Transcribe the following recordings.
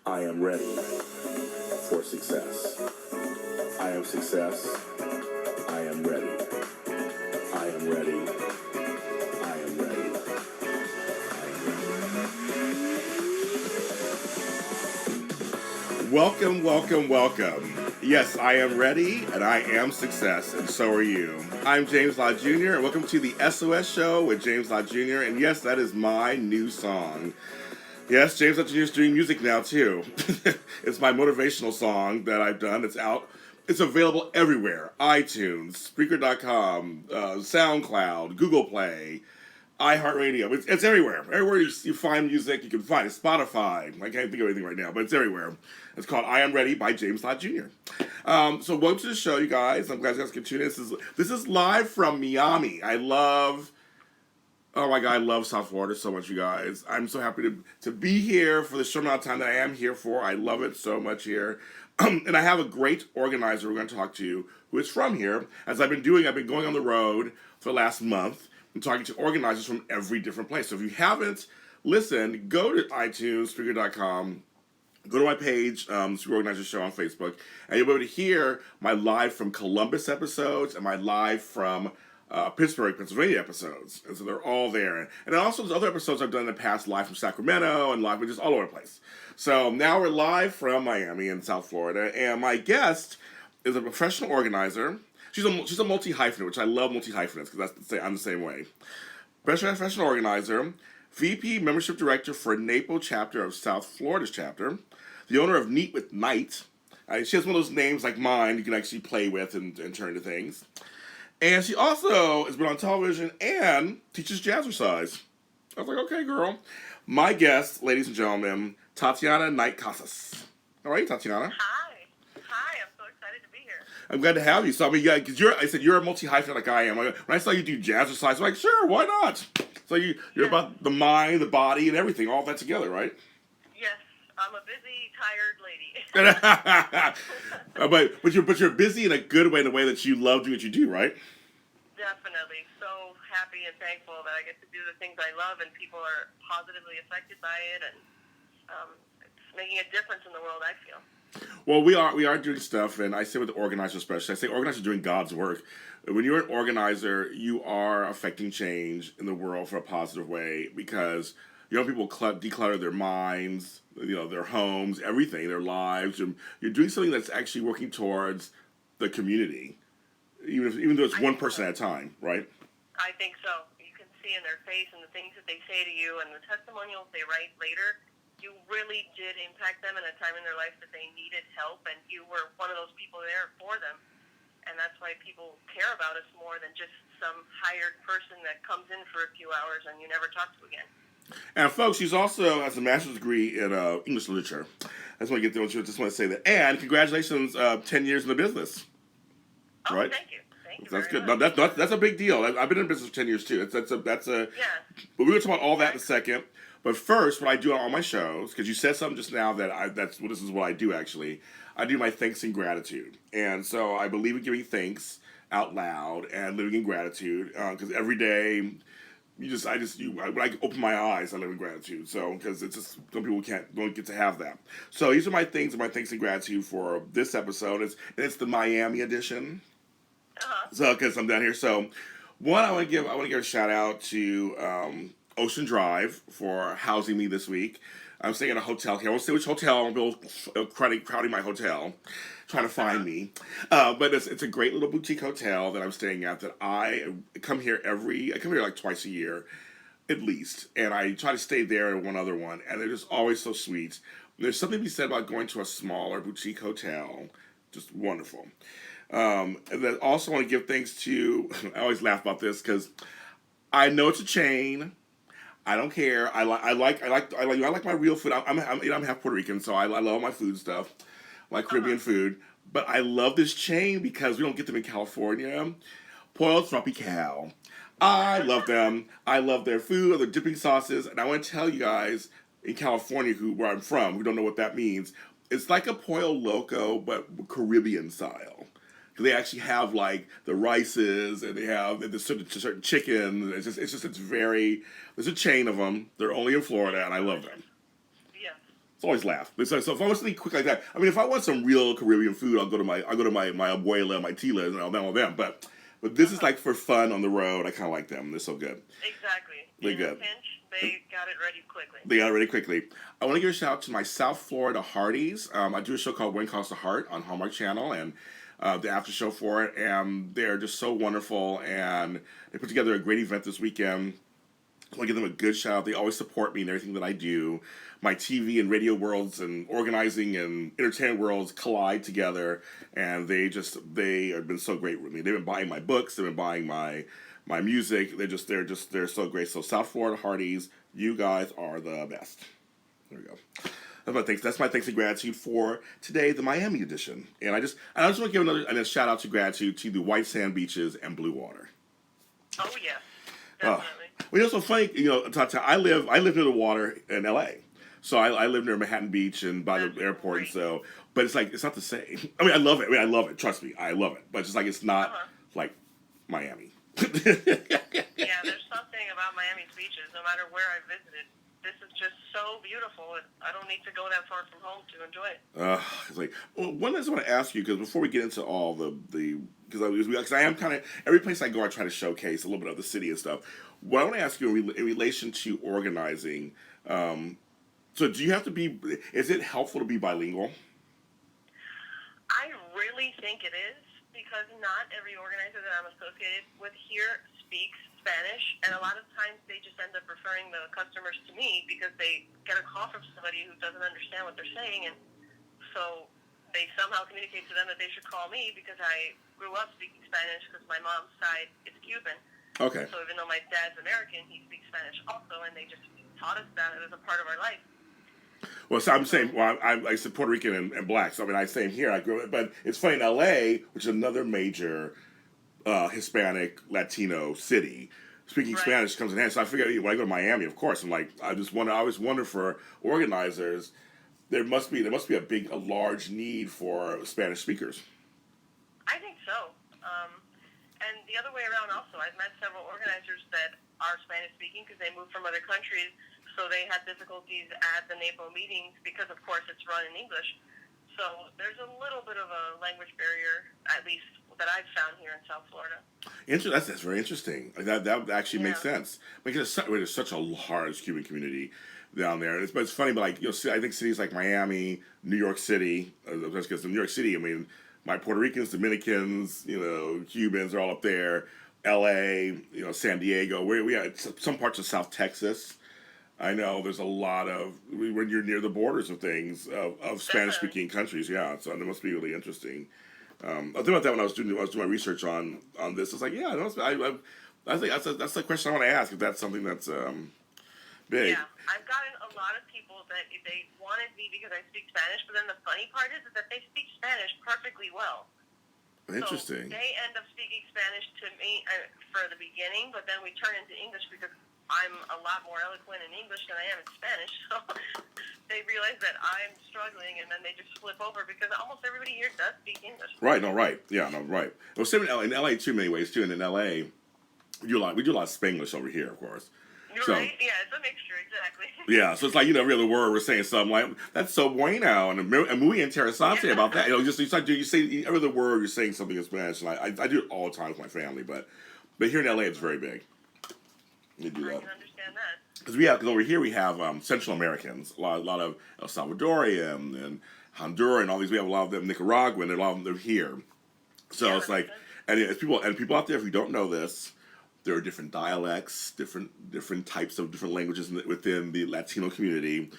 I am ready for success. I am success. I am ready. I am ready. I am ready. Welcome, welcome, welcome. Yes, I am ready, and I am success, and so are you. I'm James Lott Jr., and welcome to the SOS Show with James Lott Jr., and yes, that is my new song. Yes, James Lott Jr. is doing music now, too. It's my motivational song that I've done. It's out. It's available everywhere. iTunes, Spreaker.com, SoundCloud, Google Play, iHeartRadio. It's everywhere. Everywhere you find music, you can find it. Spotify. I can't think of anything right now, but it's everywhere. It's called I Am Ready by James Lott Jr. So welcome to the show, you guys. I'm glad you guys can tune in. This is live from Miami. Oh my God, I love South Florida so much, you guys. I'm so happy to be here for the short amount of time that I am here for. I love it so much here. And I have a great organizer we're going to talk to who is from here. As I've been going on the road for the last month and talking to organizers from every different place. So if you haven't listened, go to iTunes, Spreaker.com, go to my page, Super Organizer Show on Facebook, and you'll be able to hear my live from Columbus episodes and my live from Pittsburgh, Pennsylvania episodes. And so they're all there. And also there's other episodes I've done in the past, live from Sacramento and live from just all over the place. So now we're live from Miami in South Florida, and my guest is a professional organizer. She's a multi-hyphenate, which I love multi-hyphenates because I'm the same way. Professional organizer, VP membership director for NAPO chapter of South Florida's chapter, the owner of Neat with Night. She has one of those names like mine you can actually play with and turn into things. And she also has been on television and teaches jazzercise. I was like, okay, girl. My guest, ladies and gentlemen, Tatiana Knight Casas. How are you, Tatiana? Hi. I'm so excited to be here. I'm glad to have you. So, I mean, yeah, because you're a multi-hyphenate like I am. When I saw you do jazzercise, I'm like, sure, why not? So you're about the mind, the body, and everything, all that together, right? Yes, I'm a busy, tired lady. but you're busy in a good way, in a way that you love doing what you do, right? Definitely. So happy and thankful that I get to do the things I love and people are positively affected by it, and it's making a difference in the world, I feel. Well, we are doing stuff, and I say with the organizer especially, I say organizers doing God's work. When you're an organizer, you are affecting change in the world for a positive way because people declutter their minds, their homes, everything, their lives. And you're doing something that's actually working towards the community, even though it's one person at a time, right? I think so. You can see in their face and the things that they say to you and the testimonials they write later. You really did impact them in a time in their life that they needed help, and you were one of those people there for them. And that's why people care about us more than just some hired person that comes in for a few hours and you never talk to again. And folks, she's also has a master's degree in English literature. I just want to get there. Just want to say that. And congratulations, 10 years in the business. Oh, right? Thank you. That's good. No, that's a big deal. I've been in business for 10 years too. That's a. Yeah. But we're going to talk about all that in a second. But first, what I do on all my shows, because you said something just now this is what I do actually. I do my thanks and gratitude, and so I believe in giving thanks out loud and living in gratitude. Because every day, when I open my eyes, I live in gratitude. So because it's just some people don't get to have that. So these are my things and my thanks and gratitude for this episode. It's the Miami edition. So because I'm down here, so one I want to give a shout out to Ocean Drive for housing me this week. I'm staying at a hotel here. I won't say which hotel. I'm crowding my hotel, trying to find me. But it's a great little boutique hotel that I'm staying at. That I come here like twice a year, at least, and I try to stay there and one other one. And they're just always so sweet. There's something to be said about going to a smaller boutique hotel. Just wonderful. And then also want to give thanks to. I always laugh about this because I know it's a chain. I don't care. I like my real food. I'm half Puerto Rican, so I love my food stuff, my Caribbean food. But I love this chain because we don't get them in California. Pollo Tropical. I love them. I love their food, their dipping sauces, and I want to tell you guys in California, where I'm from, who don't know what that means. It's like a Pollo Loco, but Caribbean style. They actually have like the rices, and they have the certain chicken. It's very. There's a chain of them. They're only in Florida, and I love them. Yes. It's always laugh. So if I want something quick like that, I mean, if I want some real Caribbean food, I'll go to my abuela, my tila, and all them. But this is like for fun on the road. I kind of like them. They're so good. Exactly. They're In good. a pinch, they got it ready quickly. They got it ready quickly. I want to give a shout out to my South Florida Hearties. I do a show called When Calls the Heart on Hallmark Channel, and the after show for it, and they're just so wonderful, and they put together a great event this weekend. I want to give them a good shout out. They always support me in everything that I do. My TV and radio worlds and organizing and entertainment worlds collide together, and they have been so great with me. They've been buying my books. They've been buying my music. They're so great. So South Florida Hearties, you guys are the best. There we go. That's my thanks and gratitude for today, the Miami edition. And I just want to give another shout out to gratitude to the white sand beaches and blue water. Oh yeah, definitely. Well, it's so funny, Tatiana, I live near the water in L.A., so I live near Manhattan Beach and by the airport, and so, but it's like, it's not the same. I mean, I love it. Trust me, I love it. But it's like, it's not like Miami. Yeah, there's something about Miami's beaches, no matter where I visited. This is just so beautiful. I don't need to go that far from home to enjoy it. It's like, well, one thing I want to ask you, because before we get into all because I am kind of, every place I go, I try to showcase a little bit of the city and stuff. What I want to ask you in relation to organizing, so do you have to be, is it helpful to be bilingual? I really think it is, because not every organizer that I'm associated with here speaks Spanish, and a lot of times they just end up referring the customers to me because they get a call from somebody who doesn't understand what they're saying, and so they somehow communicate to them that they should call me because I grew up speaking Spanish because my mom's side is Cuban. Okay. So even though my dad's American, he speaks Spanish also, and they just taught us that as a part of our life. Well, so I'm saying, I said Puerto Rican and black, so I mean, I say here, I grew up, but it's funny, in L.A., which is another major Hispanic, Latino city, speaking Spanish comes in handy. So I figured when I go to Miami, of course, I'm like, I always wonder for organizers, there must be a large need for Spanish speakers. I think so. And the other way around also, I've met several organizers that are Spanish speaking because they moved from other countries, so they had difficulties at the NAPO meetings because, of course, it's run in English. So there's a little bit of a language barrier, at least that I've found here in South Florida. That's very interesting. That actually makes sense. Because there's such a large Cuban community down there. But it's funny, but like, I think cities like Miami, New York City, because in New York City, I mean, my Puerto Ricans, Dominicans, Cubans are all up there. L.A., San Diego. We have some parts of South Texas. I know there's a lot of, when you're near the borders of things, of Spanish-speaking countries, yeah. So that must be really interesting. I was thinking about that when I was doing my research on this. It's like, yeah, I think that's the question I want to ask. If that's something that's big. Yeah, I've gotten a lot of people that they wanted me because I speak Spanish, but then the funny part is that they speak Spanish perfectly well. Interesting. So they end up speaking Spanish to me for the beginning, but then we turn into English because I'm a lot more eloquent in English than I am in Spanish. So they realize that I'm struggling, and then they just flip over because almost everybody here does speak English. Right. No. Right. Yeah. No. Right. Well, same in LA too. Many ways too. And in LA, we do a lot of Spanglish over here, of course. So, right? Yeah, it's a mixture, exactly. Yeah, so it's like, every other word we're saying something like, that's so bueno, and muy interesante about that. You say every other word, you're saying something in Spanish, and I do it all the time with my family, but here in LA, it's very big. You do that. I can understand that. Because over here we have Central Americans, a lot of El Salvadorian and Honduran, all these. We have a lot of them Nicaraguan, and a lot of them they're here. So it's like, and it's people out there, if you don't know this, there are different dialects, different types of different languages within the Latino community.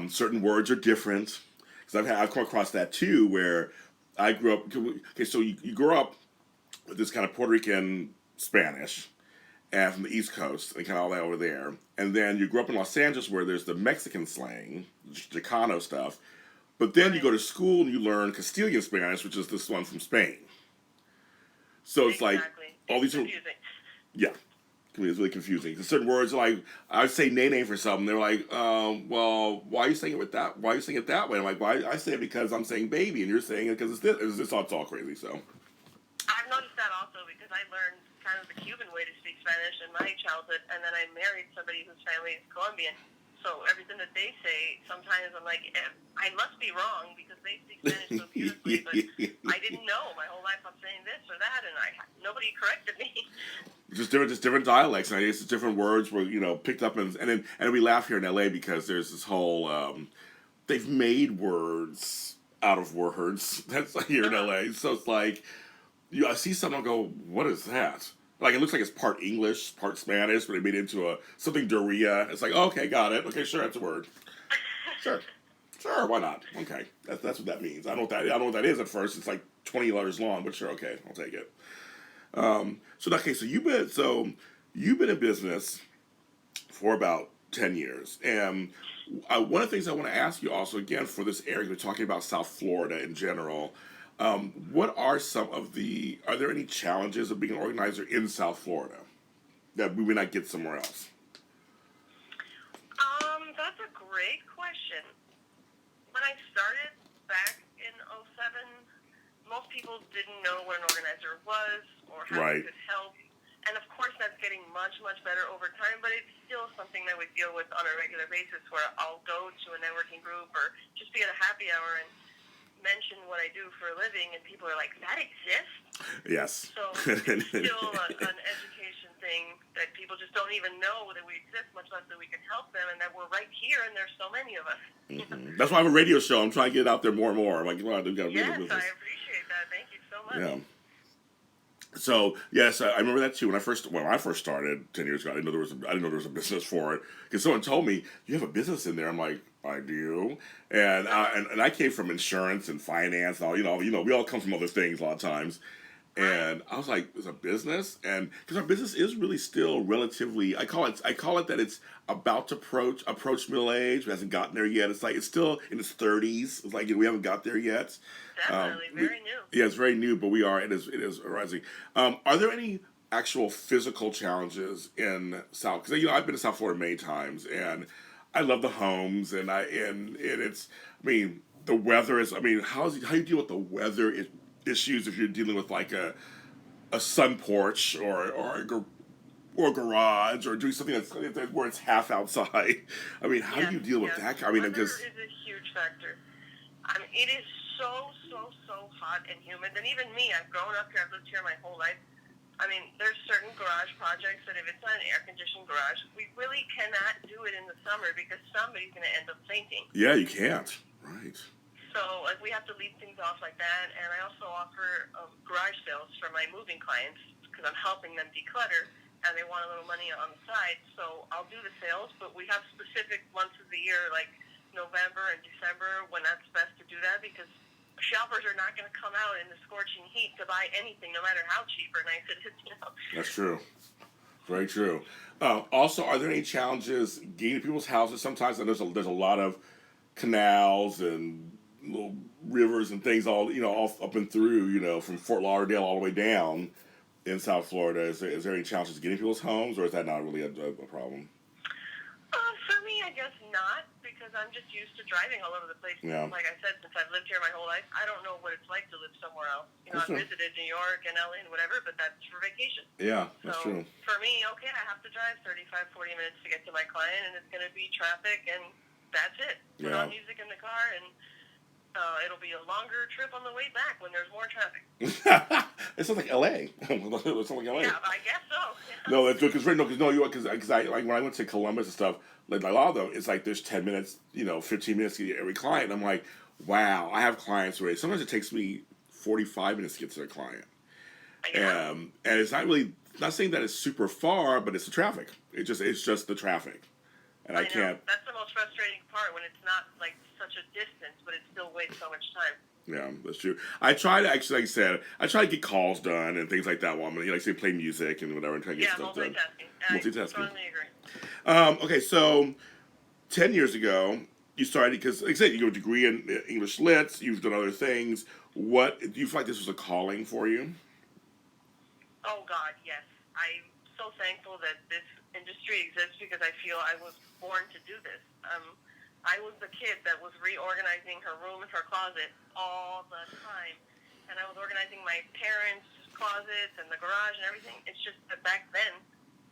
Certain words are different. Because I've come across that too, where I grew up. Okay, so you grow up with this kind of Puerto Rican Spanish, and from the East Coast, and kind of all that over there. And then you grew up in Los Angeles, where there's the Mexican slang, Chicano stuff. But then you go to school and you learn Castilian Spanish, which is this one from Spain. So it's like all these. Yeah, it's really confusing. There's certain words like I would say "nay" for something. They're like, well, why are you saying it with that? Why are you saying it that way? I'm like, well, I say it because I'm saying baby, and you're saying it because it's this. It's all crazy. So I've noticed that also because I learned kind of the Cuban way to speak Spanish in my childhood, and then I married somebody whose family is Colombian. So So everything that they say, sometimes I'm like, I must be wrong because they speak Spanish so beautifully, but I didn't know. My whole life I'm saying this or that, and nobody corrected me. Just different dialects. And I guess it's different words were picked up and we laugh here in LA because there's this whole they've made words out of words that's here in LA. So it's like I see someone go, what is that? Like it looks like it's part English, part Spanish, but they made it into something Doria. It's like, okay, got it. Okay, sure, that's a word. Sure, why not? Okay, that's what that means. I don't know what that is at first. It's like 20 letters long, but sure, okay, I'll take it. So you've been in business for about 10 years, and one of the things I want to ask you also again for this area, we're talking about South Florida in general. What are are there any challenges of being an organizer in South Florida that we would not get somewhere else? That's a great question. When I started back in '07, most people didn't know what an organizer was or how Right. it could help. And of course, that's getting much, much better over time, but it's still something that we deal with on a regular basis where I'll go to a networking group or just be at a happy hour and mention what I do for a living, and people are like, that exists? Yes. So it's still an education thing that people just don't even know that we exist, much less that we can help them, and that we're right here, and there's so many of us. Mm-hmm. That's why I have a radio show. I'm trying to get it out there more and more. I'm like, well, I got Yes, radio business. I appreciate that. Thank you so much. Yeah. So yes, I remember that too. When I first started 10 years ago, I didn't know there was a business for it because someone told me you have a business in there. I'm like, I do, and I came from insurance and finance. And all we all come from other things a lot of times. And I was like, "It's a business," and because our business is really still relatively, I call it that it's about to approach middle age. It hasn't gotten there yet. It's like it's still in its 30s. It's like we haven't got there yet. Definitely, very new. Yeah, it's very new, but we are. It is rising. Are there any actual physical challenges in South? Because I've been to South Florida many times, and I love the homes, and it's. I mean, the weather is. I mean, how you deal with the weather issues if you're dealing with like a sun porch or a garage or doing something that's where it's half outside. I mean, how do you deal with that? I mean, weather because is a huge factor. I mean, it is so hot and humid. And even me, I've grown up here. I've lived here my whole life. I mean, there's certain garage projects that if it's not an air-conditioned garage, we really cannot do it in the summer because somebody's going to end up fainting. yeah, you can't. Right. So we have to leave things off like that. And I also offer garage sales for my moving clients because I'm helping them declutter, and they want a little money on the side. So I'll do the sales, but we have specific months of the year, like November and December, when that's best to do that because shoppers are not going to come out in the scorching heat to buy anything, no matter how cheap or nice it is. That's true. Very true. Also, are there any challenges getting to people's houses? Sometimes there's a lot of canals and little rivers and things all up and through from Fort Lauderdale all the way down in South Florida. Is there any challenges getting people's homes, or is that not really a problem? For me, I guess not, because I'm just used to driving all over the place. Yeah. Like I said, since I've lived here my whole life, I don't know what it's like to live somewhere else. I've visited New York and LA and whatever, but that's for vacation. Yeah, that's so true. For me, okay, I have to drive 35, 40 minutes to get to my client, and it's going to be traffic, and that's it. Put on music in the car, and it'll be a longer trip on the way back when there's more traffic. It sounds like LA. It sounds like LA. Yeah, I guess so. No, that's because I like when I went to Columbus and stuff, like a lot of them, it's like there's 10 minutes, 15 minutes to get every client. I'm like, wow, I have clients where sometimes it takes me 45 minutes to get to their client. Yeah. And it's not saying that it's super far, but it's the traffic. It's just the traffic. And I can't. That's the most frustrating part when it's not like such a distance, but it still wastes so much time. Yeah, that's true. I try to actually, like I said, I try to get calls done and things like that while I'm, like say, play music and whatever and try to get stuff done. Multitasking. I totally agree. Okay, so 10 years ago, you started, because like I said, you got a degree in English Lit, you've done other things. What, do you feel like this was a calling for you? Oh, God, yes. I'm so thankful that this industry exists because I feel I was born to do this. I was the kid that was reorganizing her room and her closet all the time. And I was organizing my parents' closets and the garage and everything. It's just that back then,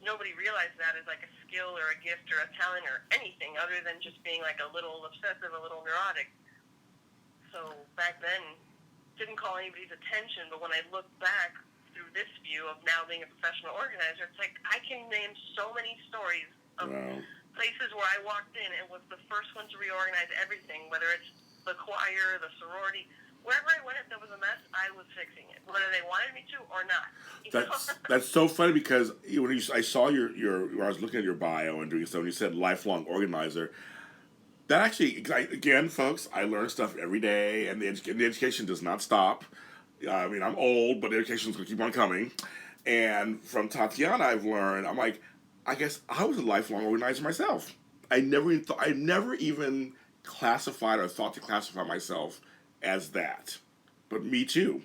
nobody realized that as like a skill or a gift or a talent or anything other than just being like a little obsessive, a little neurotic. So back then, didn't call anybody's attention, but when I look back through this view of now being a professional organizer, it's like I can name so many stories of places where I walked in and was the first one to reorganize everything, whether it's the choir, the sorority, wherever I went, if there was a mess, I was fixing it, whether they wanted me to or not. That's so funny because I saw when I was looking at your bio and doing stuff, and you said lifelong organizer. That actually, again, folks, I learn stuff every day, and the education does not stop. I mean, I'm old, but the education's going to keep on coming. And from Tatiana, I've learned, I'm like, I guess I was a lifelong organizer myself. I never even classified or thought to classify myself as that. But me too.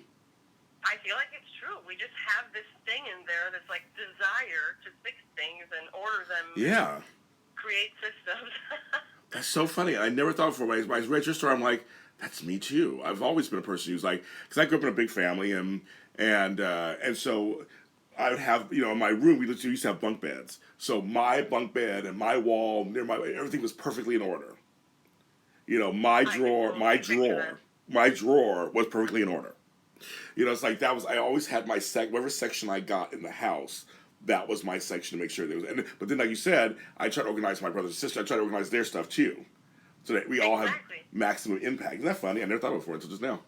I feel like it's true. We just have this thing in there that's like desire to fix things and order them. Yeah. Create systems. That's so funny. I never thought before. When I read your story, I'm like, that's me too. I've always been a person who's like, because I grew up in a big family, and so I would have, in my room, we used to have bunk beds. So my bunk bed and my wall, everything was perfectly in order. My drawer was perfectly in order. It's like that was, I always had my whatever section I got in the house, that was my section to make sure there was. But then, like you said, I try to organize my brothers and sisters. I try to organize their stuff too, so that we all have maximum impact. Isn't that funny? I never thought of it before until just now.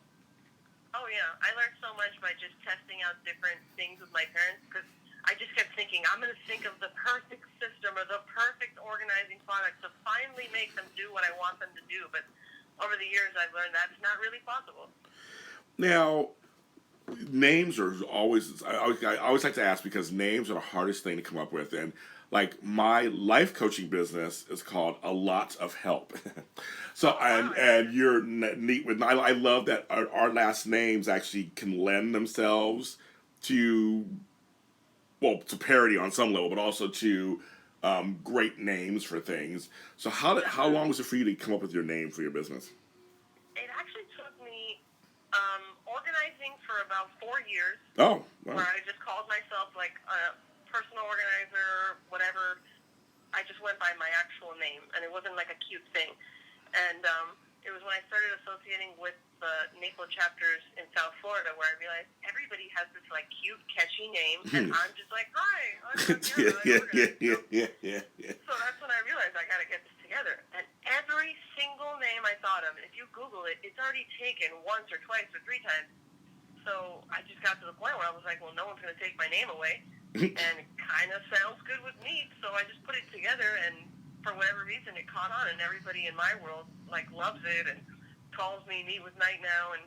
Oh yeah, I learned so much by just testing out different things with my parents because I just kept thinking I'm going to think of the perfect system or the perfect organizing product to finally make them do what I want them to do. But over the years, I've learned that's not really possible. Now, names are always, I always like to ask because names are the hardest thing to come up with. And like my life coaching business is called A Lot of Help. And you're neat with, I love that our last names actually can lend themselves to parody on some level, but also to great names for things. So how long was it for you to come up with your name for your business? It actually took me organizing for about 4 years. Oh, wow. Where I just called myself like a personal organizer, whatever. I just went by my actual name, and it wasn't like a cute thing. And it was when I started associating with the NAPO chapters in South Florida where I realized everybody has this like cute, catchy name, and I'm just like, hi, I'm Tatiana. So that's when I realized I got to get this together. And every single name I thought of, and if you Google it, it's already taken once or twice or 3 times. So I just got to the point where I was like, well, no one's going to take my name away. And it kind of sounds good with me. So I just put it together, and for whatever reason, it caught on, and everybody in my world, like, loves it and calls me Meet with Night now, and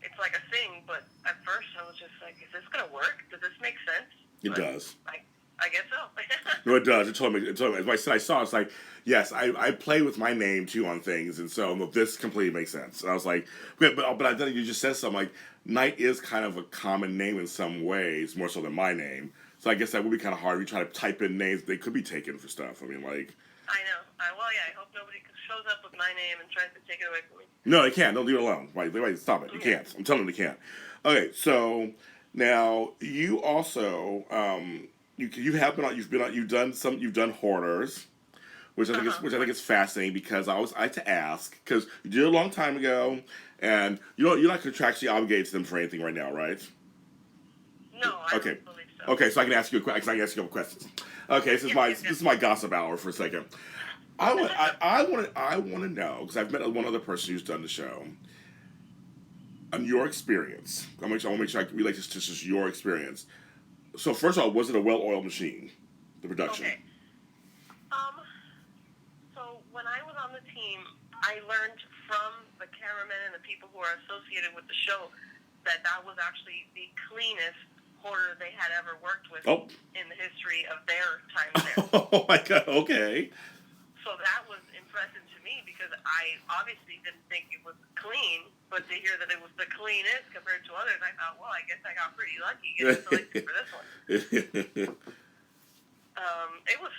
it's like a thing. But at first, I was just like, is this going to work? Does this make sense? It does. I guess so. No, it does. It totally. As I said, I saw. It's like, yes, I play with my name too on things, and so this completely makes sense. And I was like, but I thought you just said something like Knight is kind of a common name in some ways, more so than my name. So I guess that would be kind of hard if you try to type in names. They could be taken for stuff. I mean, like. I know. Well, yeah. I hope nobody shows up with my name and tries to take it away from me. No, they can't. Don't leave it alone. Wait, stop it. You can't. I'm telling them they can't. Okay, so now you also. You've done Hoarders, which I think is fascinating because I always like to ask because you did it a long time ago, and you're not contractually obligated to them for anything right now, right? No, I don't believe so. Okay, so I can ask you a couple questions. Okay, this is my gossip hour for a second. I want to know because I've met one other person who's done the show. On your experience, I want to make sure I can relate this to just your experience. So first of all, was it a well-oiled machine, the production? Okay. So when I was on the team, I learned from the cameramen and the people who are associated with the show that was actually the cleanest Hoarder they had ever worked with in the history of their time there. Oh my God! Okay. So that was impressive to me because I obviously didn't think it was clean, but to hear that it was the cleanest compared to others, I thought, well, I guess I got pretty lucky getting selected for this one. It was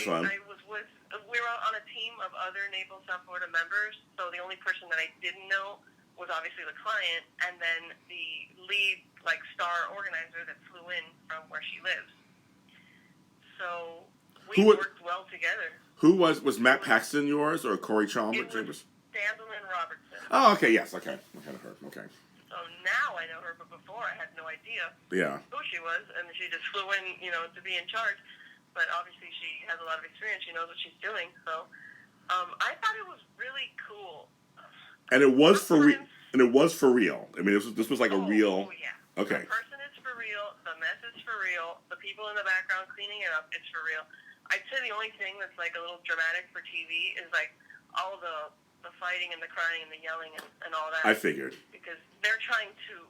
fun. We were on a team of other Naples, South Florida members, so the only person that I didn't know was obviously the client, and then the lead, star organizer that flew in from where she lives. So we Who wa- worked well together. Who was Matt Paxton yours or Corey It Chambers? was Sandalyn Robertson. Oh, okay, yes, okay. I kind of heard. Okay. So now I know her, but before I had no idea Yeah. who she was, and she just flew in, to be in charge. But obviously she has a lot of experience. She knows what she's doing. So I thought it was really cool. And it was for real. And it was for real. I mean, this was like a real. Oh, yeah. Okay. The person is for real. The mess is for real. The people in the background cleaning it up, it's for real. I'd say the only thing that's like a little dramatic for TV is like all the fighting and the crying and the yelling and all that. I figured. Because they're trying to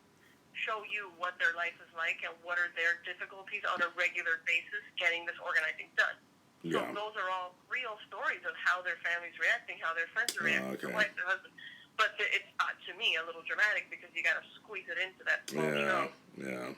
show you what their life is like and what are their difficulties on a regular basis getting this organizing done. Yeah. So those are all real stories of how their family's reacting, how their friends are reacting, okay. their wife, their husband. But it's, to me, a little dramatic because you got to squeeze it into that small show. Yeah.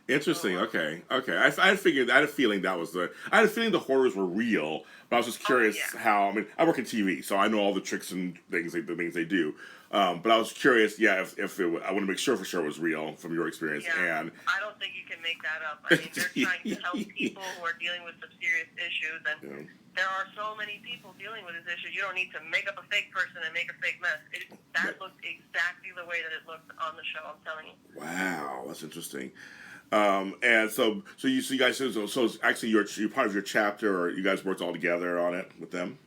Interesting. Okay. I figured. I had a feeling that was I had a feeling the Hoarders were real, but I was just curious how. I mean, I work in TV, so I know all the tricks and things, the things they do. But I was curious. Yeah, if it, I want to make sure for sure it was real from your experience. Yeah, and I don't think you can make that up. I mean, they're trying to help people who are dealing with some serious issues, and there are so many people dealing with this issue. You don't need to make up a fake person and make a fake mess. That looked exactly the way that it looked on the show. I'm telling you. Wow, that's interesting. And so you guys, so it's actually you're part of your chapter, or you guys worked all together on it with them?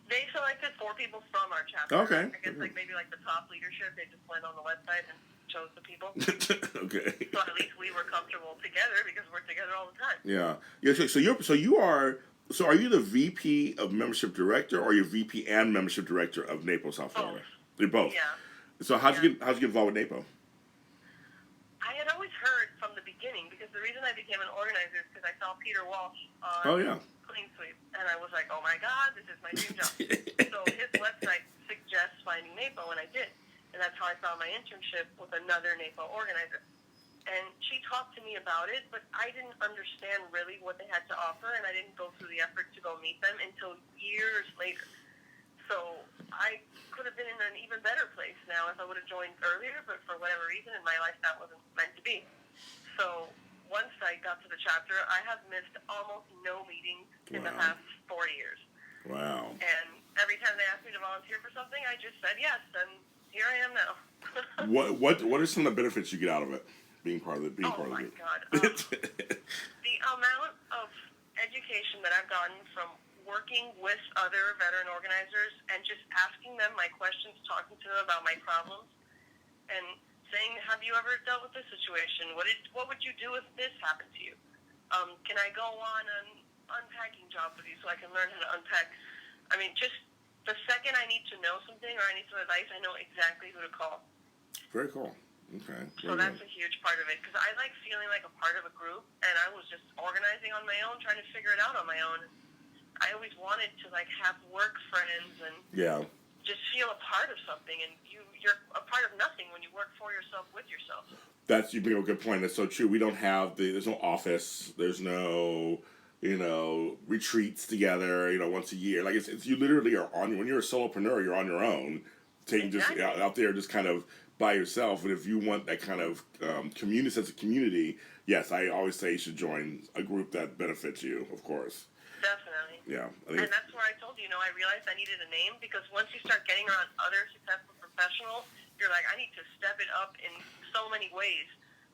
They selected 4 people from our chapter. Okay. I guess maybe the top leadership. They just went on the website and chose the people. Okay. So at least we were comfortable together because we're together all the time. Yeah. So are you the VP of Membership Director, or you're VP and Membership Director of NAPO South Florida? You're both. Yeah. So how'd you get involved with NAPO? I had always heard from the beginning, because the reason I became an organizer is because I saw Peter Walsh on Clean Sweep, and I was like, oh my God, this is my dream job. So his website suggests finding NAPO, and I did. And that's how I found my internship with another NAPO organizer. And she talked to me about it, but I didn't understand really what they had to offer, and I didn't go through the effort to go meet them until years later. So I could have been in an even better place now if I would have joined earlier, but for whatever reason in my life that wasn't meant to be. So once I got to the chapter, I have missed almost no meetings in the past 4 years. Wow. And every time they asked me to volunteer for something, I just said yes, and here I am now. What are some of the benefits you get out of it? Being part of it. Oh my God. The amount of education that I've gotten from working with other veteran organizers and just asking them my questions, talking to them about my problems, and saying, have you ever dealt with this situation? What would you do if this happened to you? Can I go on an unpacking job with you so I can learn how to unpack? I mean, just the second I need to know something or I need some advice, I know exactly who to call. Very cool. Okay. So that's a huge part of it, because I like feeling like a part of a group, and I was just organizing on my own, trying to figure it out on my own. I always wanted to have work friends and just feel a part of something, and you're a part of nothing when you work for yourself, with yourself. You bring up a good point. That's so true. We don't have there's no office. There's no retreats together. Once a year. Like it's you literally are on when you're a solopreneur. You're on your own, taking just out there, just kind of by yourself. And if you want that kind of sense of community, yes, I always say you should join a group that benefits you. Of course. Definitely. Yeah. And that's where I told you, I realized I needed a name, because once you start getting around other successful professionals, you're like, I need to step it up in so many ways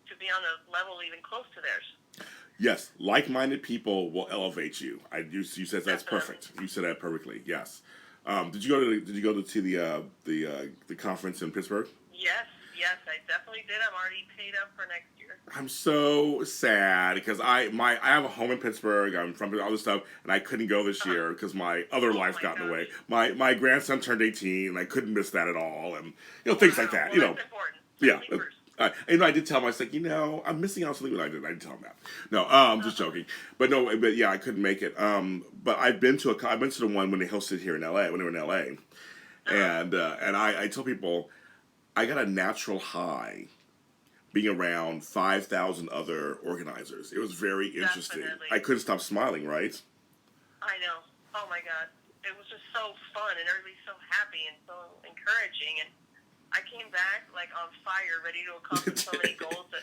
to be on a level even close to theirs. Yes, like-minded people will elevate you. You said that's perfect. You said that perfectly. Yes. Did you go to the conference in Pittsburgh? Yes, I definitely did. I'm already paid up for next year. I'm so sad because I have a home in Pittsburgh. I'm from all this stuff, and I couldn't go this year because my other life got in the way. My grandson turned 18, and I couldn't miss that at all, and things like that. Well, that's important. Yeah. I did tell him, I was like, I'm missing out on something, but I didn't tell him that. No, I'm just joking. But I couldn't make it. But I've been to the one when they hosted here in LA, when they were in LA. And I tell people, I got a natural high being around 5,000 other organizers. It was very interesting. Definitely. I couldn't stop smiling, right? I know. Oh my God. It was just so fun, and everybody's so happy and so encouraging, and I came back on fire, ready to accomplish so many goals that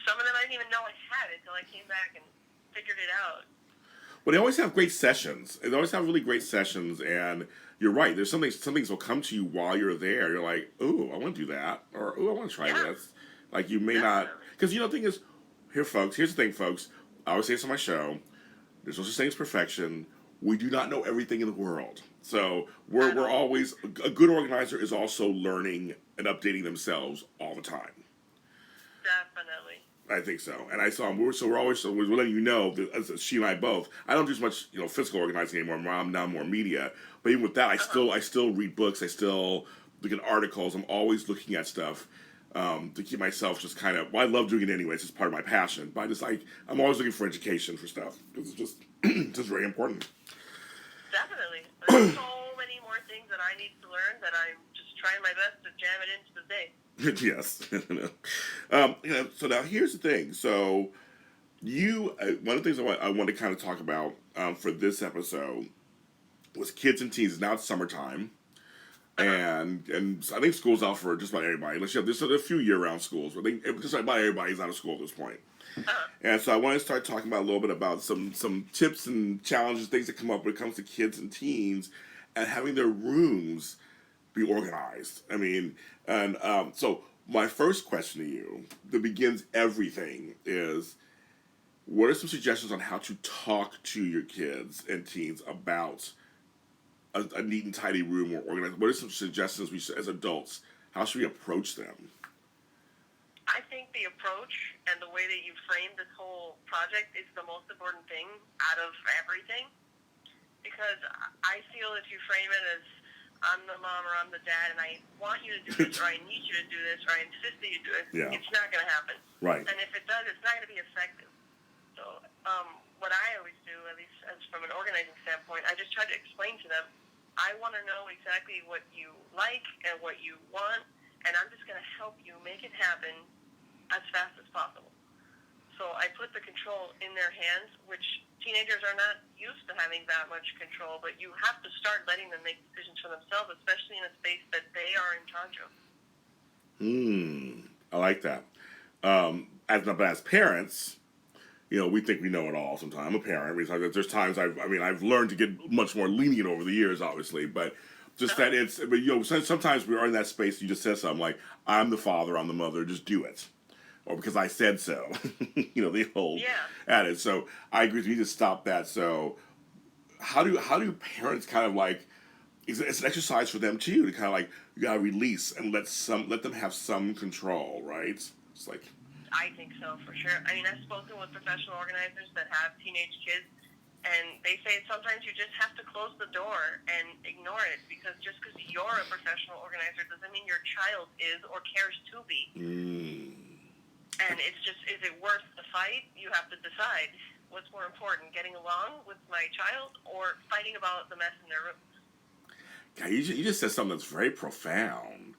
some of them I didn't even know I had until I came back and figured it out. Well, they always have great sessions. They always have really great sessions, and you're right. There's some things will come to you while you're there. You're like, ooh, I want to do that, or ooh, I want to try this. Like you may not, because the thing is, here's the thing, folks. I always say this on my show. There's no such thing as perfection. We do not know everything in the world, so we're always a good organizer is also learning and updating themselves all the time. Definitely. I think so, and we're letting you know that as she and I both. I don't do as much physical organizing anymore. I'm now more media, but even with that, I still read books. I still look at articles. I'm always looking at stuff to keep myself just kind of. Well, I love doing it anyway. It's just part of my passion. But I'm always looking for education for stuff because it's just just very important. Definitely, there's so many more things that I need to learn that I'm just trying my best to jam it into the day. Yes. So now here's the thing. So one of the things I want to kind of talk about for this episode was kids and teens. Now it's summertime, and I think school's out for just about everybody. There's a few year-round schools, but just about everybody's out of school at this point. And so I want to start talking about a little bit about some tips and challenges, things that come up when it comes to kids and teens, and having their rooms be organized. I mean, and so my first question to you that begins everything is, what are some suggestions on how to talk to your kids and teens about a neat and tidy room or organized? What are some suggestions as adults? How should we approach them? I think the approach and the way that you frame this whole project is the most important thing out of everything. Because I feel if you frame it as, I'm the mom or I'm the dad and I want you to do this or I need you to do this or I insist that you do it, it's not going to happen. Right. And if it does, it's not going to be effective. So what I always do, at least as from an organizing standpoint, I just try to explain to them, I want to know exactly what you like and what you want, and I'm just going to help you make it happen as fast as possible. So I put the control in their hands, which teenagers are not used to having that much control, but you have to start letting them make decisions for themselves, especially in a space that they are in charge of. I like that. As parents, we think we know it all sometimes. I'm a parent. There's times I've learned to get much more lenient over the years, obviously, but just that sometimes we are in that space. You just said something like, I'm the father, I'm the mother, just do it. Or because I said so, the whole adage. So I agree. We need to stop that. So how do parents kind of it's an exercise for them too to kind of you gotta release and let them have some control, right? It's like. I think so for sure. I mean, I've spoken with professional organizers that have teenage kids, and they say sometimes you just have to close the door and ignore it because just because you're a professional organizer doesn't mean your child is or cares to be. And it's just, is it worth the fight? You have to decide what's more important, getting along with my child or fighting about the mess in their room. God, you just said something that's very profound.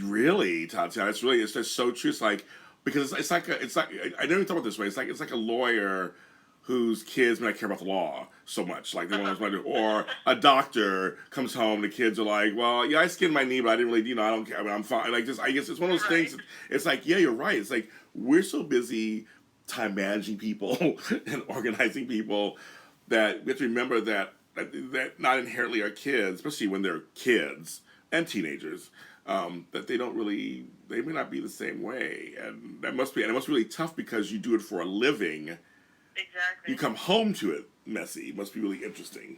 Really, Tatiana. It's just so true. It's like, because it's like I never thought about it this way. It's like a lawyer whose kids may not care about the law so much, like they want to do, or a doctor comes home, the kids are like, well, yeah, I skinned my knee, but I didn't really, I don't care. I mean, I'm fine. I guess it's one of those things. It's like, yeah, you're right. It's like we're so busy time managing people and organizing people that we have to remember that not inherently our kids, especially when they're kids and teenagers, that they may not be the same way, and that must be really tough because you do it for a living. Exactly. You come home to it messy. It must be really interesting.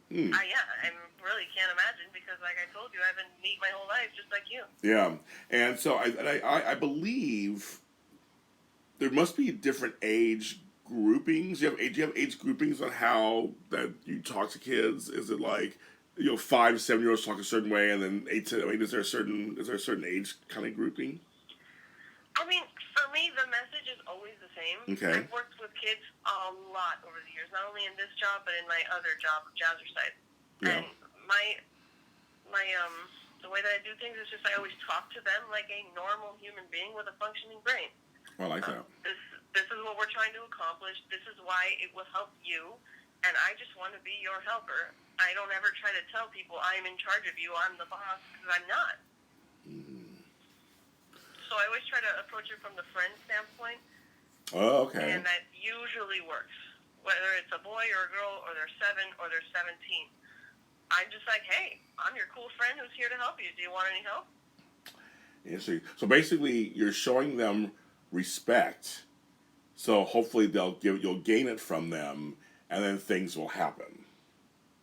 Yeah, I really can't imagine because, like I told you, I've been neat my whole life, just like you. Yeah, and so I believe there must be different age groupings. Do you have age groupings on how that you talk to kids? Is it like 5 to 7 year olds talk a certain way, and then 8 to is there a certain age kind of grouping? I mean, for me, the message is always the same. Okay. I've worked with kids a lot over the years, not only in this job, but in my other job, Jazzercise. Yeah. And the way that I do things is just I always talk to them like a normal human being with a functioning brain. I like that. This is what we're trying to accomplish. This is why it will help you, and I just want to be your helper. I don't ever try to tell people I'm in charge of you, I'm the boss, because I'm not. So I always try to approach it from the friend standpoint, Oh, okay. And that usually works. Whether it's a boy or a girl, or they're 7 or they're 17. I'm just like, hey, I'm your cool friend who's here to help you. Do you want any help? Interesting. So basically, you're showing them respect. So hopefully you'll gain it from them, and then things will happen.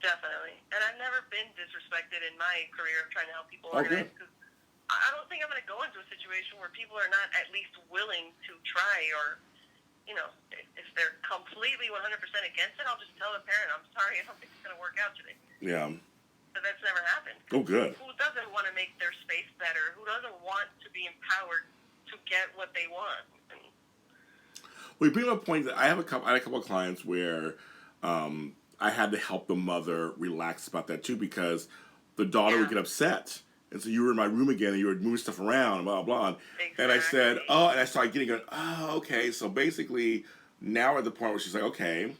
Definitely. And I've never been disrespected in my career of trying to help people Oh, organize. good. Because I don't think I'm going to go into a situation where people are not at least willing to try, or, if they're completely 100% against it, I'll just tell the parent, I'm sorry, I don't think it's going to work out today. Yeah. But that's never happened. Oh, good. Who doesn't want to make their space better? Who doesn't want to be empowered to get what they want? And We bring up a point that I had a couple of clients where I had to help the mother relax about that too, because the daughter would get upset. And so you were in my room again, and you were moving stuff around, and blah, blah, blah. Exactly. And I said, and I started getting, okay. So basically, now we're at the point where she's like, okay,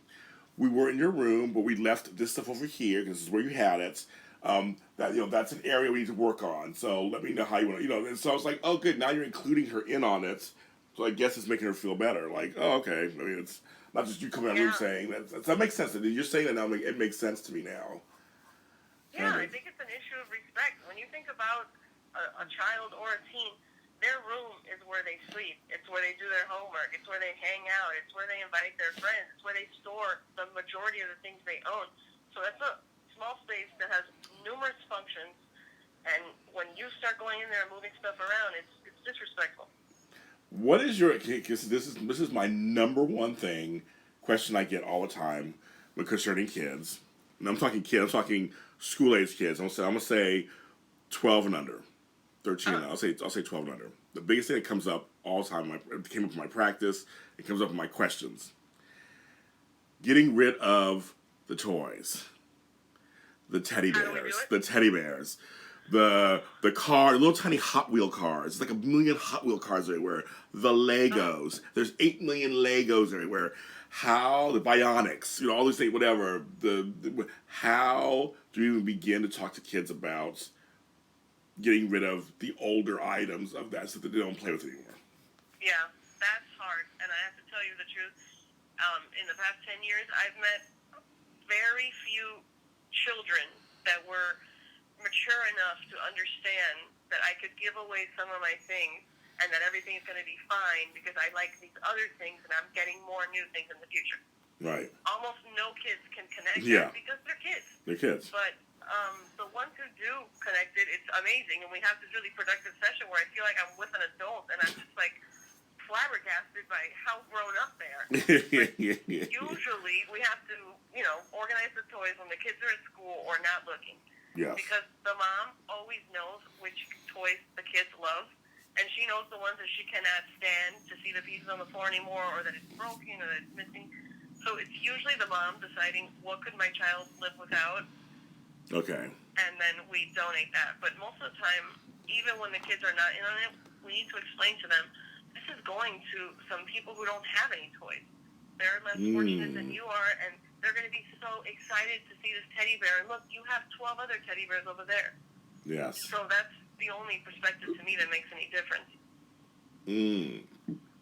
we were in your room, but we left this stuff over here, because this is where you had it. That's an area we need to work on. So let me know how you want to, And so I was like, oh, good. Now you're including her in on it. So I guess it's making her feel better. Like, oh, okay. I mean, it's not just you coming out of the room saying that makes sense. You're saying that now, it makes sense to me now. Yeah, I think it's an issue of respect. When you think about a child or a teen, their room is where they sleep. It's where they do their homework. It's where they hang out. It's where they invite their friends. It's where they store the majority of the things they own. So that's a small space that has numerous functions. And when you start going in there and moving stuff around, it's disrespectful. What is your? Because this is my number one question I get all the time concerning kids. And I'm talking kids. I'm talking school-age kids. I'm gonna say 12 and under, 13. I'll say 12 and under. The biggest thing that comes up all the time. It came up in my practice. It comes up in my questions. Getting rid of the toys, the teddy bears, the car, little tiny Hot Wheel cars. It's like 1 million Hot Wheel cars everywhere. The Legos. There's 8 million Legos everywhere. How the Bionics, all these things, whatever. How do we even begin to talk to kids about getting rid of the older items of that so that they don't play with it anymore? Yeah, that's hard. And I have to tell you the truth. In the past 10 years, I've met very few children that were mature enough to understand that I could give away some of my things and that everything's going to be fine because I like these other things and I'm getting more new things in the future. Right. Almost no kids can connect that because they're kids. They're kids. But the ones who do connect it, it's amazing. And we have this really productive session where I feel like I'm with an adult and I'm just like flabbergasted by how grown up they are. Usually we have to, organize the toys when the kids are at school or not looking. Yes. Because the mom always knows which toys the kids love, and she knows the ones that she cannot stand to see the pieces on the floor anymore, or that it's broken, or that it's missing. So it's usually the mom deciding, what could my child live without? Okay. And then we donate that. But most of the time, even when the kids are not in on it, we need to explain to them, this is going to some people who don't have any toys. They're less fortunate than you are, and they're going to be so excited to see this teddy bear. And look, you have 12 other teddy bears over there. Yes. So that's the only perspective to me that makes any difference.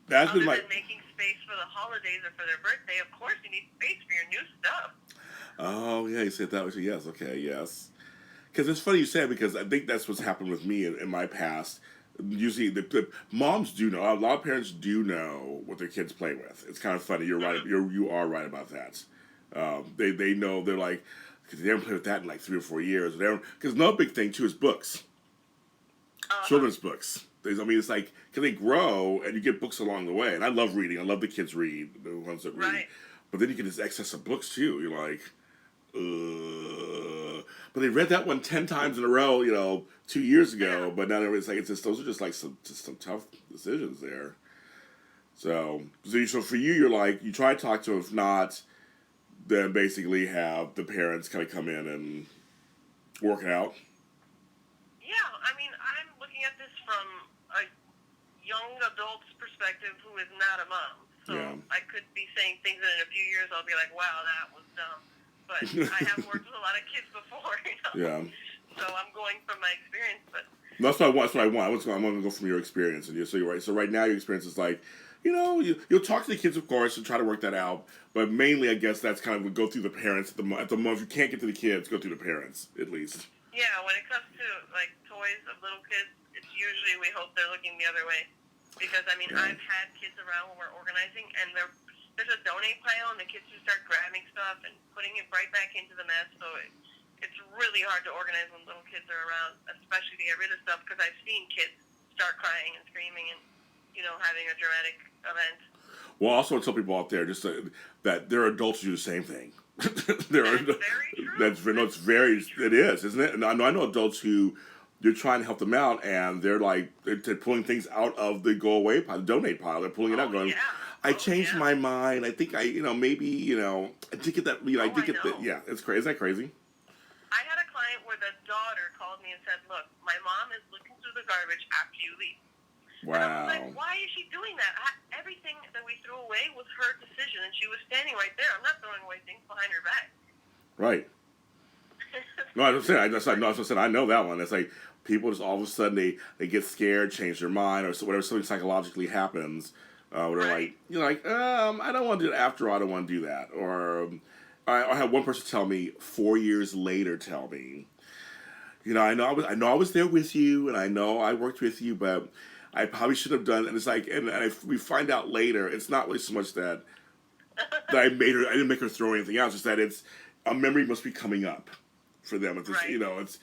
That's Other than making space for the holidays or for their birthday, of course you need space for your new stuff. Oh, yeah, you said that. Yes, okay, yes. Because it's funny you say it, because I think that's what's happened with me in my past. Usually, the moms do know. A lot of parents do know what their kids play with. It's kind of funny. You're right. You are right about that. They know. They're like, because they haven't played with that in like 3 or 4 years. Because another big thing too is books, children's books. It's like, because they grow and you get books along the way. And I love reading. I love the kids read, the ones that read. Right. But then you get this excess of books too. You're like, but they read that one 10 times in a row, 2 years ago. Yeah. But now it's like those are just like some tough decisions there. So for you, you're like, you try to talk to them. If not, then basically have the parents kind of come in and work it out. Yeah, I mean, I'm looking at this from a young adult's perspective who is not a mom. So I could be saying things that in a few years I'll be like, wow, that was dumb. But I have worked with a lot of kids before, Yeah. So I'm going from my experience, but that's what I want. I want to go from your experience, and you're right. So right now, your experience is like you'll talk to the kids, of course, and try to work that out. But mainly, I guess that's kind of would go through the parents at the moment. If you can't get to the kids, go through the parents at least. Yeah, when it comes to like toys of little kids, it's usually we hope they're looking the other way. Because I mean, I've had kids around when we're organizing, and there's a donate pile, and the kids just start grabbing stuff and putting it right back into the mess. So it's really hard to organize when little kids are around, especially to get rid of stuff. Because I've seen kids start crying and screaming and having a dramatic event. Well, also tell people out there just that there are adults who do the same thing. That's very true. It is, isn't it? And I know adults who you're trying to help them out, and they're pulling things out of the go away pile, the donate pile. They're pulling it out, going, I changed my mind. I think maybe I did get that. I did get that. Yeah, it's crazy. Isn't that crazy? I had a client where the daughter called me and said, "Look, my mom is looking through the garbage after you leave." Wow. And I was like, why is she doing that? Everything that we threw away was her decision, and she was standing right there. I'm not throwing away things behind her back. Right. No, I said I know that one. It's like people just all of a sudden they get scared, change their mind, or whatever, something psychologically happens. Where they're like, I don't want to do it after all. I don't want to do that. Or I had one person tell me 4 years later, I know I was there with you, and I know I worked with you, but I probably should have done. And it's like, we find out later, it's not really so much that I didn't make her throw anything out. It's just that it's a memory must be coming up for them. It's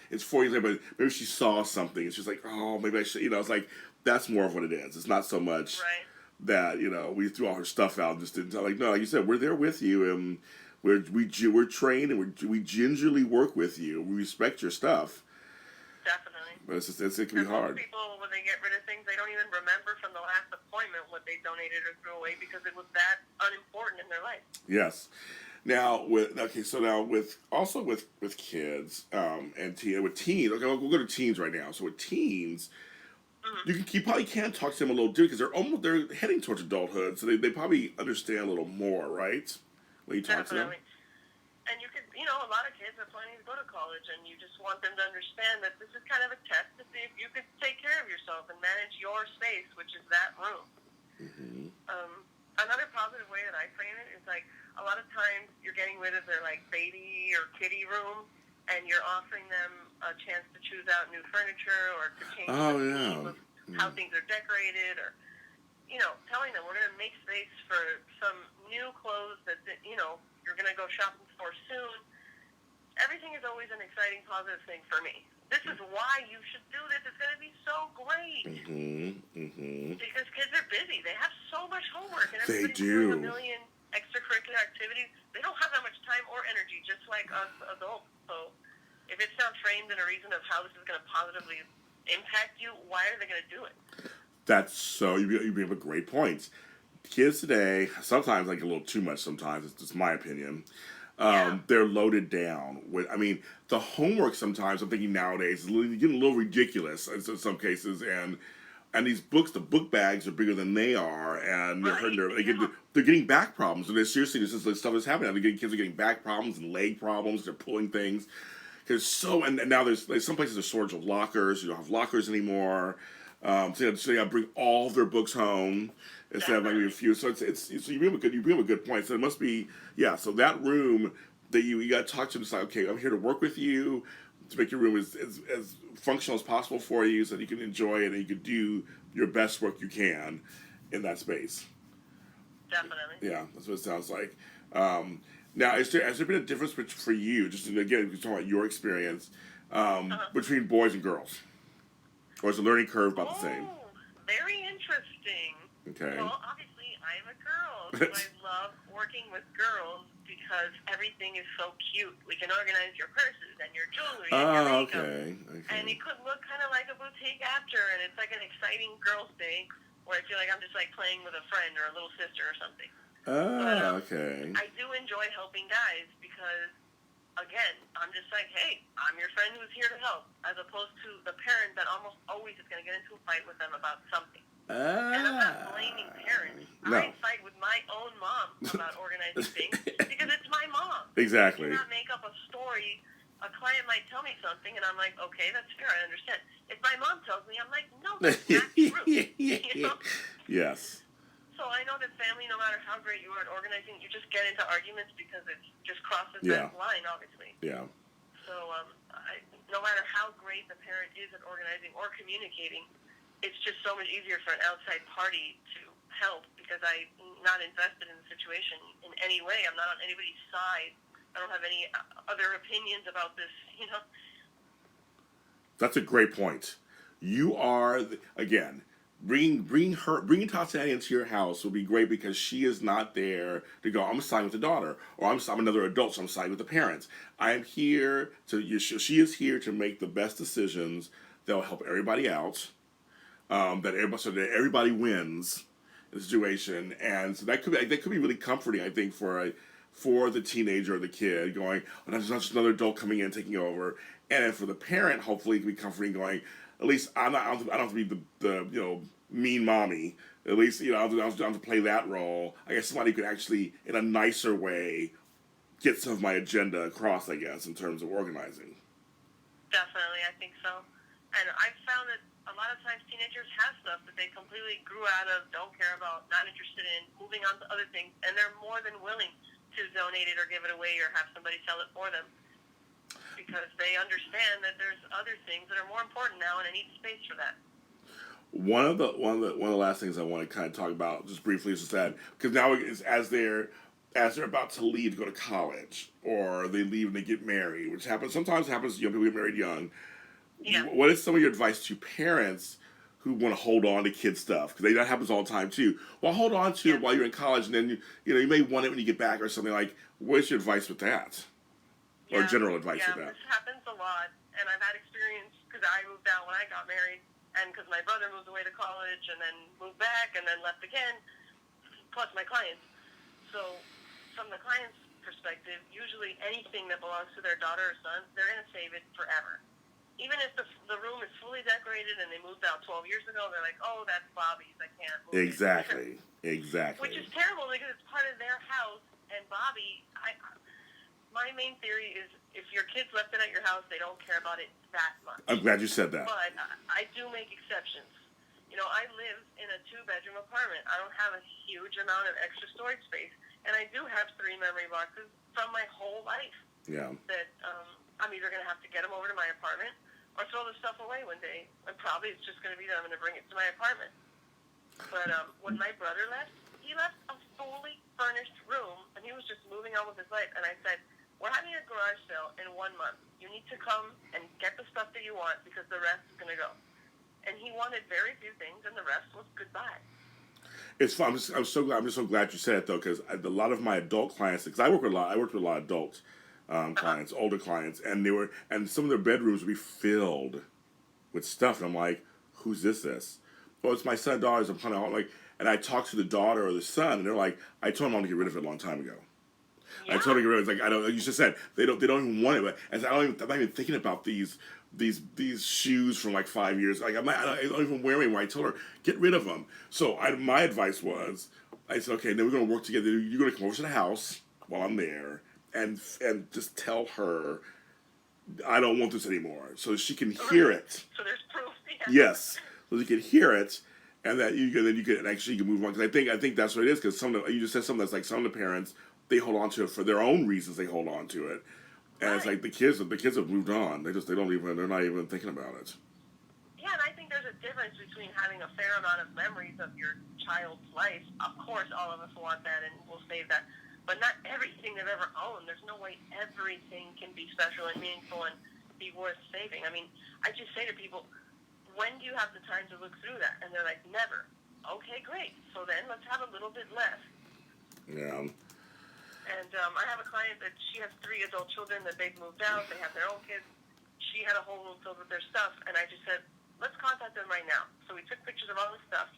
it's 4 years later, but maybe she saw something. It's just like, oh, maybe I should. It's like that's more of what it is. It's not so much that we threw all her stuff out and just didn't tell. Like no, like you said, we're there with you, and we're trained, and we gingerly work with you. We respect your stuff. Definitely. But it can be hard. Most people, when they get rid of things, they don't even remember from the last appointment what they donated or threw away because it was that unimportant in their life. Yes. Now with kids and with teens. Okay, we'll go to teens right now. So with teens, you probably can talk to them a little different because they're heading towards adulthood, so they probably understand a little more, right? When you talk to them. And you could, a lot of kids are planning to go to college, and you just want them to understand that this is kind of a test to see if you could take care of yourself and manage your space, which is that room. Mm-hmm. Another positive way that I frame it is like a lot of times you're getting rid of their like baby or kiddie room, and you're offering them a chance to choose out new furniture or to change the theme of how things are decorated, or telling them we're going to make space for some new clothes that you're going to go shopping for soon. Everything is always an exciting, positive thing for me. This is why you should do this. It's going to be so great. Because kids are busy. They have so much homework, and everybody's doing a million extracurricular activities. They don't have that much time or energy, just like us adults. So if it's not framed in a reason of how this is going to positively impact you, why are they going to do it? That's you bring up a great point. Kids today, sometimes like a little too much sometimes, it's just my opinion. They're loaded down with, the homework sometimes, I'm thinking nowadays, is getting a little ridiculous in some cases, and these books, the book bags are bigger than they are, and they're getting back problems, and this is the stuff that's happening. Kids are getting back problems and leg problems, they're pulling things. And now there's some places there's shortage of lockers, you don't have lockers anymore. So they got to bring all of their books home instead of maybe a few. So so you bring up a good point. So it must be So that room that you got to talk to them. It's like, okay, I'm here to work with you to make your room as functional as possible for you, so that you can enjoy it and you can do your best work you can in that space. Definitely. Yeah, that's what it sounds like. Now, has there been a difference for you? Just again, we're talking about your experience between boys and girls. Or is the learning curve about the same? Very interesting. Okay. Well, obviously, I'm a girl, so I love working with girls because everything is so cute. We can organize your purses and your jewelry and your makeup. Okay. And it could look kind of like a boutique after, and it's like an exciting girls' day where I feel like I'm just like playing with a friend or a little sister or something. Okay. I do enjoy helping guys because, again, I'm just like, hey, I'm your friend who's here to help, as opposed to the parent that almost always is going to get into a fight with them about something. And I'm not blaming parents. No. I fight with my own mom about organizing things because it's my mom. Exactly. I cannot make up a story. A client might tell me something, and I'm like, okay, that's fair, I understand. If my mom tells me, I'm like, no, that's not true. Yes. also, I know that family, no matter how great you are at organizing, you just get into arguments because it just crosses Yeah. that line, obviously. Yeah. So, no matter how great the parent is at organizing or communicating, it's just so much easier for an outside party to help because I'm not invested in the situation in any way. I'm not on anybody's side. I don't have any other opinions about this, you know. That's a great point. You are again bringing Tatiana into your house will be great because she is not there to go. I'm siding with the daughter, or I'm another adult, so I'm siding with the parents. I am here to. She is here to make the best decisions that will help everybody out. So that everybody wins the situation, and so that could be really comforting. I think for the teenager or the kid going, oh, that's not just another adult coming in taking over, and then for the parent, hopefully, it can be comforting going. At least I don't have to be the mean mommy. At least I don't have to play that role. I guess somebody could actually, in a nicer way, get some of my agenda across. I guess in terms of organizing. Definitely, I think so. And I've found that a lot of times teenagers have stuff that they completely grew out of, don't care about, not interested in, moving on to other things, and they're more than willing to donate it or give it away or have somebody sell it for them because they understand that there's other things that are more important now, and I need space for that. One of the last things I want to kind of talk about just briefly is that because now it's as they're about to leave to go to college or they leave and they get married, which sometimes happens to young people get married young. Yeah. What is some of your advice to parents who want to hold on to kid stuff? Because that happens all the time too. Well, hold on to it while you're in college, and then you may want it when you get back or something. Like, what's your advice with that? Or general advice with that? This happens a lot, and I've had experience because I moved out when I got married, and because my brother moved away to college and then moved back and then left again, plus my clients. So from the client's perspective, usually anything that belongs to their daughter or son, they're going to save it forever. Even if the room is fully decorated and they moved out 12 years ago, they're like, oh, that's Bobby's, I can't move Exactly. it. Which is terrible because it's part of their house, and Bobby, my main theory is if your kids left it at your house, they don't care about it that much. I'm glad you said that. But I do make exceptions. I live in a 2-bedroom apartment. I don't have a huge amount of extra storage space, and I do have 3 memory boxes from my whole life. Yeah. That I'm either going to have to get them over to my apartment or throw the stuff away one day. And probably it's just going to be that I'm going to bring it to my apartment. But when my brother left, he left a fully furnished room, and he was just moving on with his life. And I said, we're having a garage sale in 1 month. You need to come and get the stuff that you want because the rest is going to go. And he wanted very few things, and the rest was goodbye. It's fun. I'm just so glad you said it though, because a lot of my adult clients, because I worked with a lot of adult clients, older clients, and some of their bedrooms would be filled with stuff, and I'm like, who's this? Well, it's my son and daughters. I'm kind of like, and I talked to the daughter or the son, and they're like, I told them I want to get rid of it a long time ago. Yeah. I told them to get rid of it. It's like, I don't. You just said they don't even want it. But as I'm not even thinking about these shoes from like 5 years. Like I don't even wear them anymore. I told her get rid of them. So my advice was, I said, okay, then we're gonna work together. You're gonna come over to the house while I'm there, and just tell her I don't want this anymore, so she can hear it. So there's proof. Yeah. Yes, so you can hear it, and that you can move on. Because I think that's what it is. Because you just said something that's like some of the parents, they hold on to it for their own reasons. They hold on to it, and it's like the kids have moved on. They're not even thinking about it. Yeah, and I think there's a difference between having a fair amount of memories of your child's life. Of course, all of us want that, and we'll save that. But not everything they've ever owned. There's no way everything can be special and meaningful and be worth saving. I mean, I just say to people, when do you have the time to look through that? And they're like, never. Okay, great. So then let's have a little bit less. Yeah. And I have a client that she has 3 adult children that they've moved out. They have their own kids. She had a whole room filled with their stuff. And I just said, let's contact them right now. So we took pictures of all the stuff.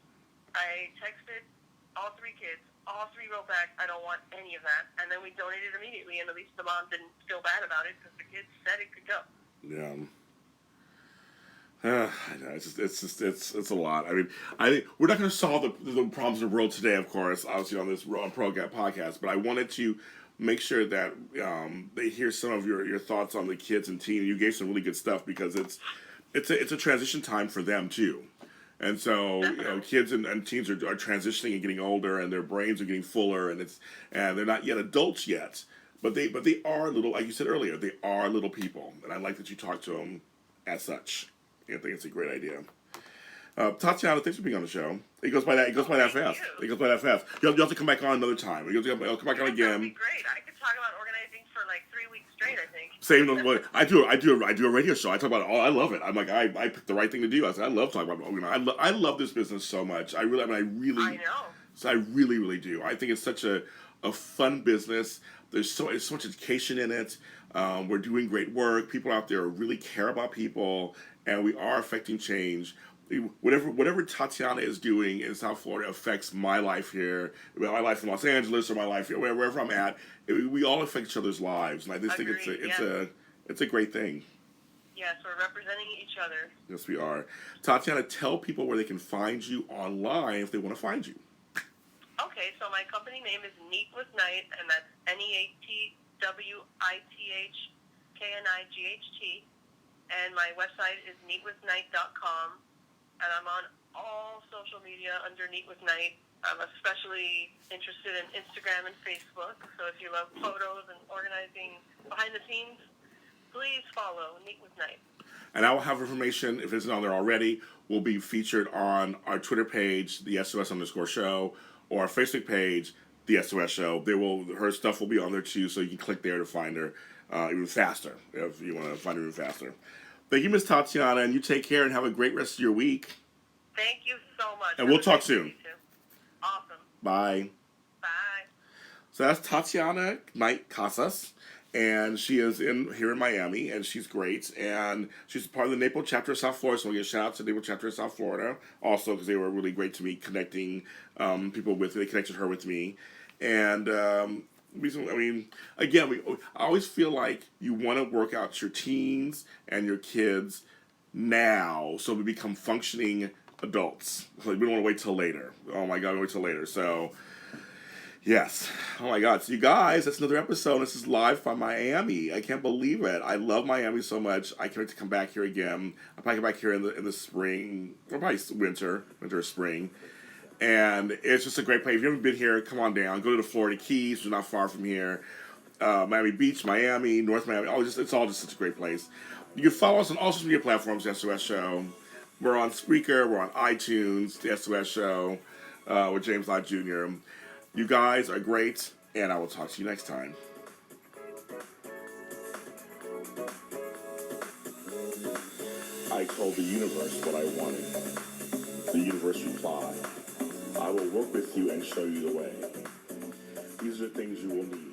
I texted all 3 kids. All 3 wrote back, I don't want any of that. And then we donated immediately, and at least the mom didn't feel bad about it because the kids said it could go. Yeah. I know, it's a lot. I mean, I think we're not going to solve the problems of the world today, of course, obviously on this podcast, but I wanted to make sure that they hear some of your thoughts on the kids and teen. You gave some really good stuff because it's a transition time for them too. And so, kids and teens are transitioning and getting older, and their brains are getting fuller, and they're not yet adults yet, but they are little, like you said earlier, they are little people, and I like that you talk to them as such. I think it's a great idea. Tatiana, thanks for being on the show. It goes by that fast. It goes by that fast. You'll have to come back on another time. You'll come back on again. That'd be great. I could talk about organizing for like 3 weeks straight, I think. Same with I do a radio show. I talk about it all. I love it. I'm like I picked the right thing to do. I said I love talking about organizing. I love this business so much. I know. So I really do. I think it's such a fun business. There's so much education in it. We're doing great work. People out there really care about people, and we are affecting change. Whatever Tatiana is doing in South Florida affects my life here, my life in Los Angeles, or my life here, wherever I'm at. We all affect each other's lives, and I just think it's a great thing. Yes, we're representing each other. Yes, we are. Tatiana, tell people where they can find you online if they want to find you. Okay, so my company name is Neat with Knight, and that's NEATWITHKNIGHT, and my website is neatwithknight.com. And I'm on all social media under Neat with Knight. I'm especially interested in Instagram and Facebook. So if you love photos and organizing behind the scenes, please follow Neat with Knight. And I will have information, if it's not on there already, will be featured on our Twitter page, the SOS_show, or our Facebook page, the SOS Show. Her stuff will be on there too, so you can click there to find her even faster, if you want to find her even faster. Thank you, Miss Tatiana, and you take care and have a great rest of your week. Thank you so much. And we'll talk soon. Awesome. Bye. Bye. So that's Tatiana Knight Casas, and she is here in Miami, and she's great, and she's part of the Naples chapter of South Florida, so we'll give a shout out to the Naples chapter of South Florida, also because they were really great to me, connecting people with me. They connected her with me, and I always feel like you want to work out your teens and your kids now so they become functioning adults. Like, we don't want to wait till later. Oh my God, wait till later. So, yes. Oh my God. So you guys, that's another episode. This is live from Miami. I can't believe it. I love Miami so much. I can't wait to come back here again. I'll probably come back here in the spring, or probably winter or spring. And it's just a great place. If you haven't been here, come on down. Go to the Florida Keys, which is not far from here. Miami Beach, Miami, North Miami. It's all just such a great place. You can follow us on all social media platforms, the SOS Show. We're on Spreaker. We're on iTunes, the SOS Show, with James Lott Jr. You guys are great, and I will talk to you next time. I told the universe what I wanted. The universe replied, I will work with you and show you the way. These are things you will need.